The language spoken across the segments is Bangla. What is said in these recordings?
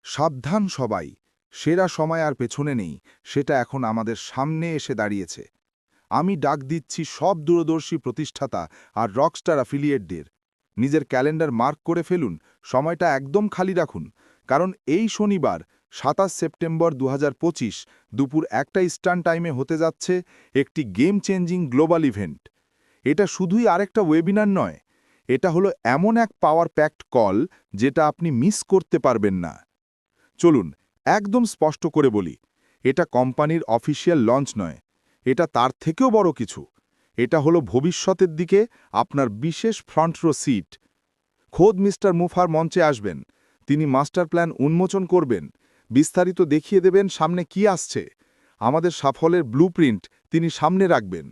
সাবধান সবাই, সেরা সময় আর পেছনে নেই, সেটা এখন আমাদের সামনে এসে দাঁড়িয়েছে। আমি ডাক দিচ্ছি সব দূরদর্শী প্রতিষ্ঠাতা আর রকস্টার অ্যাফিলিয়েটদের। নিজের ক্যালেন্ডার মার্ক করে ফেলুন, সময়টা একদম খালি রাখুন, কারণ এই শনিবার ২৭ সেপ্টেম্বর ২০২৫ দুপুর ১টা ইস্টার্ন টাইমে হতে যাচ্ছে একটি গেম চেঞ্জিং গ্লোবাল ইভেন্ট। এটা শুধুই আরেকটা ওয়েবিনার নয়, এটা হলো এমন এক পাওয়ার প্যাকড কল যেটা আপনি মিস করতে পারবেন না। চলুন একদম স্পষ্ট করে বলি, এটা কোম্পানির অফিসিয়াল লঞ্চ নয়, এটা তার থেকেও বড় কিছু। এটা হলো ভবিষ্যতের দিকে আপনার বিশেষ ফ্রন্ট রো সিট। খোদ মিস্টার মুফার মঞ্চে আসবেন, তিনি মাস্টার প্ল্যান উন্মোচন করবেন, বিস্তারিত দেখিয়ে দেবেন সামনে কি আসছে। আমাদের সাফল্যের ব্লুপ্রিন্ট তিনি সামনে রাখবেন,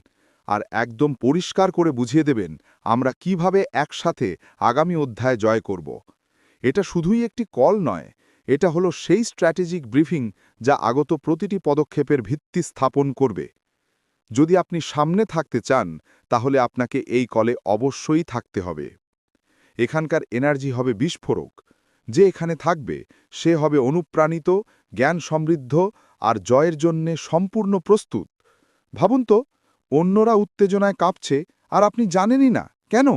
আর একদম পরিষ্কার করে বুঝিয়ে দেবেন আমরা কিভাবে একসাথে আগামী অধ্যায় জয় করব। এটা শুধুই একটি কল নয়, এটা হলো সেই স্ট্র্যাটেজিক ব্রিফিং যা আগত প্রতিটি পদক্ষেপের ভিত্তি স্থাপন করবে। যদি আপনি সামনে থাকতে চান, তাহলে আপনাকে এই কলে অবশ্যই থাকতে হবে। এখানকার এনার্জি হবে বিস্ফোরক। যে এখানে থাকবে সে হবে অনুপ্রাণিত, জ্ঞান সমৃদ্ধ আর জয়ের জন্যে সম্পূর্ণ প্রস্তুত। ভাবুন তো, অন্যরা উত্তেজনায় কাঁপছে আর আপনি জানেনই না কেন।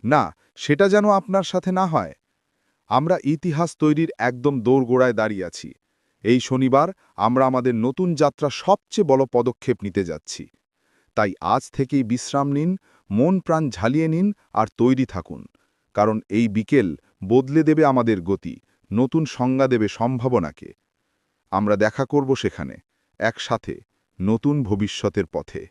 না, সেটা যেন আপনার সাথে না হয়। আমরা ইতিহাস তৈরির একদম দোরগোড়ায় দাঁড়িয়ে আছি। এই শনিবার আমরা আমাদের নতুন যাত্রা সবচেয়ে বড় পদক্ষেপ নিতে যাচ্ছি। তাই আজ থেকেই বিশ্রাম নিন, মন প্রাণ ঝালিয়ে নিন আর তৈরি থাকুন, কারণ এই বিকেল বদলে দেবে আমাদের গতি, নতুন সংজ্ঞা দেবে সম্ভাবনাকে। আমরা দেখা করব সেখানে, একসাথে, নতুন ভবিষ্যতের পথে।